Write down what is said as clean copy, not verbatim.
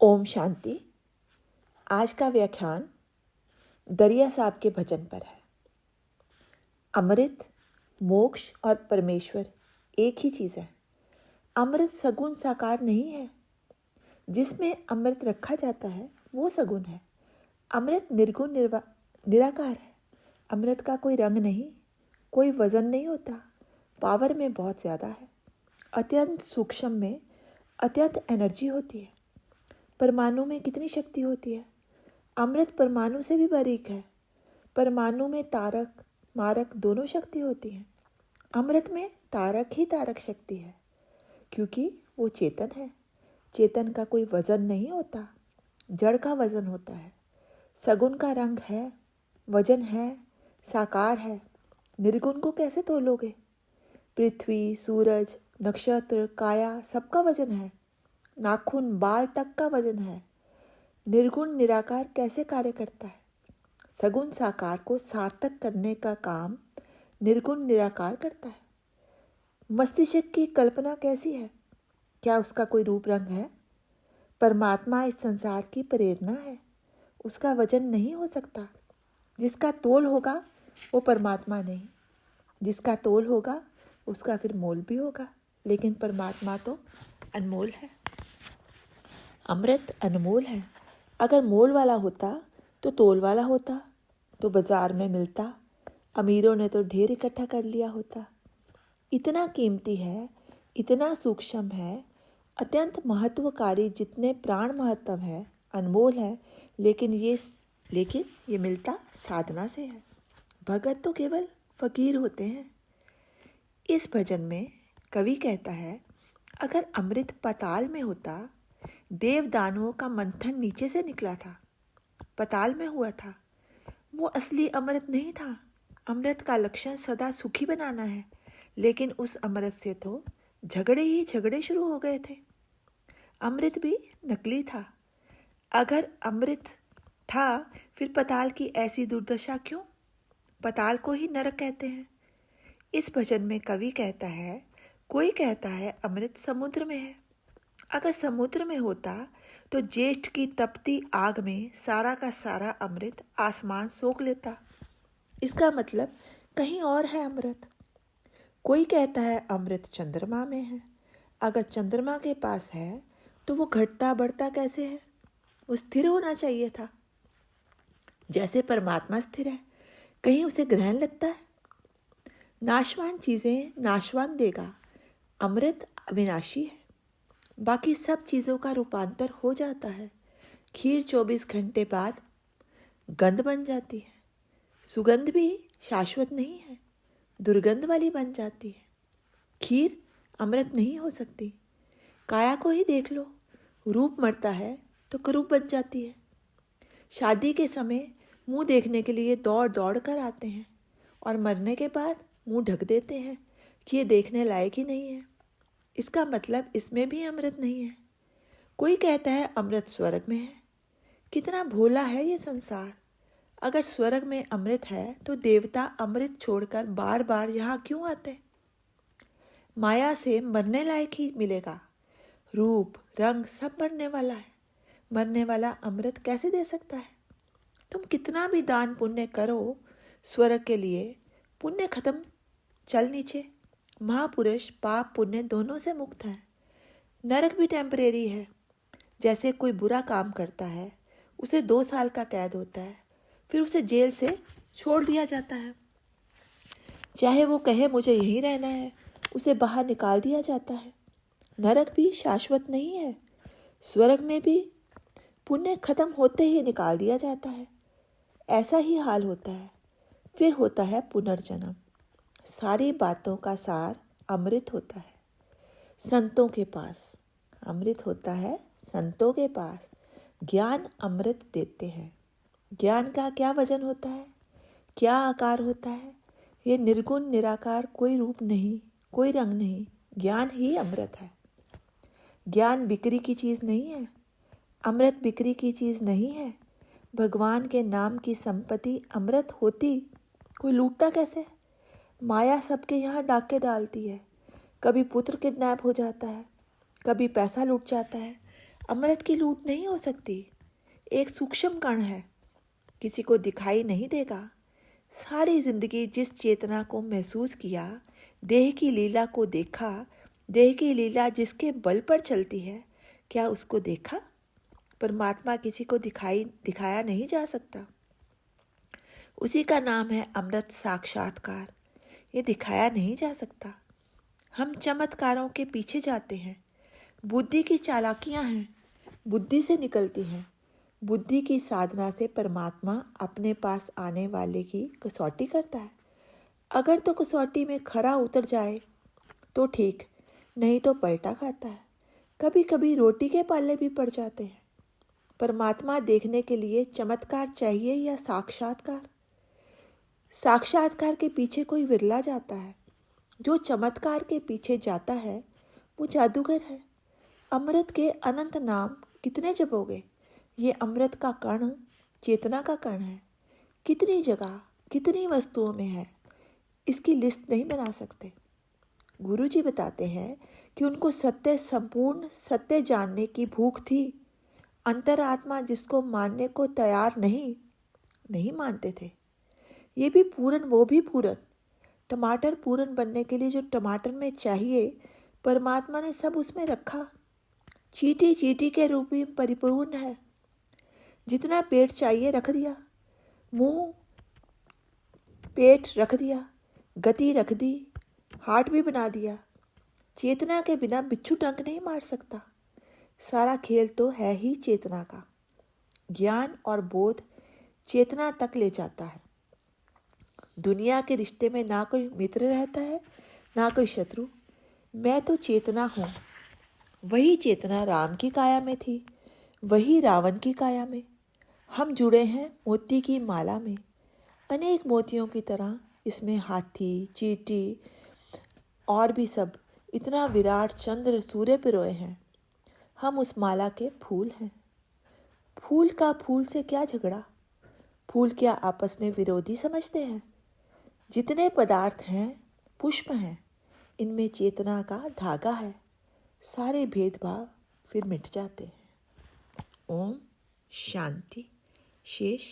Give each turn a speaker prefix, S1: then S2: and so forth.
S1: ओम शांति। आज का व्याख्यान दरिया साहब के भजन पर है। अमृत, मोक्ष और परमेश्वर एक ही चीज़ है। अमृत सगुण साकार नहीं है। जिसमें अमृत रखा जाता है वो सगुण है। अमृत निर्गुण निराकार है। अमृत का कोई रंग नहीं, कोई वजन नहीं होता। पावर में बहुत ज़्यादा है। अत्यंत सूक्ष्म में अत्यंत एनर्जी होती है। परमाणु में कितनी शक्ति होती है। अमृत परमाणु से भी बारीक है। परमाणु में तारक मारक दोनों शक्ति होती है। अमृत में तारक ही तारक शक्ति है, क्योंकि वो चेतन है। चेतन का कोई वजन नहीं होता, जड़ का वजन होता है। सगुण का रंग है, वजन है, साकार है। निर्गुण को कैसे तोलोगे। पृथ्वी, सूरज, नक्षत्र, काया सबका वजन है। नाखून, बाल तक का वजन है। निर्गुण निराकार कैसे कार्य करता है। सगुण साकार को सार्थक करने का काम निर्गुण निराकार करता है। मस्तिष्क की कल्पना कैसी है, क्या उसका कोई रूप रंग है। परमात्मा इस संसार की प्रेरणा है, उसका वजन नहीं हो सकता। जिसका तोल होगा वो परमात्मा नहीं, जिसका तोल होगा उसका फिर मोल भी होगा, लेकिन परमात्मा तो अनमोल है। अमृत अनमोल है। अगर मोल वाला होता तो तोल वाला होता, तो बाजार में मिलता। अमीरों ने तो ढेर इकट्ठा कर लिया होता। इतना कीमती है, इतना सूक्ष्म है, अत्यंत महत्वकारी। जितने प्राण महत्व है, अनमोल है। लेकिन ये मिलता साधना से है। भगत तो केवल फकीर होते हैं। इस भजन में कवि कहता है, अगर अमृत पाताल में होता, देव दानवों का मंथन नीचे से निकला था, पाताल में हुआ था, वो असली अमृत नहीं था। अमृत का लक्षण सदा सुखी बनाना है, लेकिन उस अमृत से तो झगड़े ही झगड़े शुरू हो गए थे। अमृत भी नकली था। अगर अमृत था फिर पाताल की ऐसी दुर्दशा क्यों। पाताल को ही नरक कहते हैं। इस भजन में कवि कहता है, कोई कहता है अमृत समुद्र में है। अगर समुद्र में होता तो ज्येष्ठ की तपती आग में सारा का सारा अमृत आसमान सोख लेता। इसका मतलब कहीं और है अमृत। कोई कहता है अमृत चंद्रमा में है। अगर चंद्रमा के पास है तो वो घटता बढ़ता कैसे है। वो स्थिर होना चाहिए था। जैसे परमात्मा स्थिर है, कहीं उसे ग्रहण लगता है। नाशवान चीज़ें नाशवान देगा। अमृत अविनाशी है। बाकी सब चीज़ों का रूपांतर हो जाता है। खीर 24 घंटे बाद गंध बन जाती है। सुगंध भी शाश्वत नहीं है, दुर्गंध वाली बन जाती है। खीर अमृत नहीं हो सकती। काया को ही देख लो, रूप मरता है तो करूप बन जाती है। शादी के समय मुंह देखने के लिए दौड़ दौड़ कर आते हैं, और मरने के बाद मुंह ढक देते हैं कि ये देखने लायक ही नहीं है। इसका मतलब इसमें भी अमृत नहीं है। कोई कहता है अमृत स्वर्ग में है। कितना भोला है ये संसार। अगर स्वर्ग में अमृत है तो देवता अमृत छोड़कर बार बार यहाँ क्यों आते। माया से मरने लायक ही मिलेगा। रूप रंग सब मरने वाला है। मरने वाला अमृत कैसे दे सकता है। तुम कितना भी दान पुण्य करो, स्वर्ग के लिए पुण्य खत्म, चल नीचे। महापुरुष पाप पुण्य दोनों से मुक्त है। नरक भी टेम्परेरी है। जैसे कोई बुरा काम करता है, उसे 2 साल का कैद होता है, फिर उसे जेल से छोड़ दिया जाता है। चाहे वो कहे मुझे यहीं रहना है, उसे बाहर निकाल दिया जाता है। नरक भी शाश्वत नहीं है। स्वर्ग में भी पुण्य खत्म होते ही निकाल दिया जाता है। ऐसा ही हाल होता है। फिर होता है पुनर्जन्म। सारी बातों का सार अमृत होता है। संतों के पास अमृत होता है। संतों के पास ज्ञान अमृत देते हैं। ज्ञान का क्या वजन होता है, क्या आकार होता है। ये निर्गुण निराकार, कोई रूप नहीं, कोई रंग नहीं। ज्ञान ही अमृत है। ज्ञान बिक्री की चीज़ नहीं है। अमृत बिक्री की चीज़ नहीं है। भगवान के नाम की संपत्ति अमृत होती कोई लूटता कैसे। माया सबके यहाँ डाके डालती है। कभी पुत्र किडनैप हो जाता है, कभी पैसा लूट जाता है। अमृत की लूट नहीं हो सकती, एक सूक्ष्म कण है, किसी को दिखाई नहीं देगा। सारी जिंदगी जिस चेतना को महसूस किया, देह की लीला को देखा, देह की लीला जिसके बल पर चलती है, क्या उसको देखा? परमात्मा किसी को दिखाया नहीं जा सकता। उसी का नाम है अमृत साक्षात्कार। ये दिखाया नहीं जा सकता। हम चमत्कारों के पीछे जाते हैं। बुद्धि की चालाकियां हैं, बुद्धि से निकलती हैं। बुद्धि की साधना से परमात्मा अपने पास आने वाले की कसौटी करता है। अगर तो कसौटी में खरा उतर जाए तो ठीक, नहीं तो पलटा खाता है। कभी कभी रोटी के पाले भी पड़ जाते हैं। परमात्मा देखने के लिए चमत्कार चाहिए या साक्षात्कार? साक्षात्कार के पीछे कोई विरला जाता है। जो चमत्कार के पीछे जाता है वो जादूगर है। अमृत के अनंत नाम कितने जपोगे? ये अमृत का कण चेतना का कण है। कितनी जगह, कितनी वस्तुओं में है, इसकी लिस्ट नहीं बना सकते। गुरु जी बताते हैं कि उनको सत्य, संपूर्ण सत्य जानने की भूख थी। अंतरात्मा जिसको मानने को तैयार नहीं मानते थे। ये भी पूरन, वो भी पूरन। टमाटर पूरन बनने के लिए जो टमाटर में चाहिए, परमात्मा ने सब उसमें रखा। चींटी चींटी के रूप में परिपूर्ण है। जितना पेट चाहिए रख दिया, मुंह, पेट रख दिया, गति रख दी, हार्ट भी बना दिया। चेतना के बिना बिच्छू डंक नहीं मार सकता। सारा खेल तो है ही चेतना का। ज्ञान और बोध चेतना तक ले जाता है। दुनिया के रिश्ते में ना कोई मित्र रहता है, ना कोई शत्रु। मैं तो चेतना हूँ। वही चेतना राम की काया में थी, वही रावण की काया में। हम जुड़े हैं मोती की माला में। अनेक मोतियों की तरह इसमें हाथी, चींटी और भी सब इतना विराट चंद्र सूर्य पिरोए हैं। हम उस माला के फूल हैं। फूल का फूल से क्या झगड़ा? फूल क्या आपस में विरोधी समझते हैं? जितने पदार्थ हैं पुष्प हैं, इनमें चेतना का धागा है। सारे भेदभाव फिर मिट जाते हैं। ओम शांति। शेष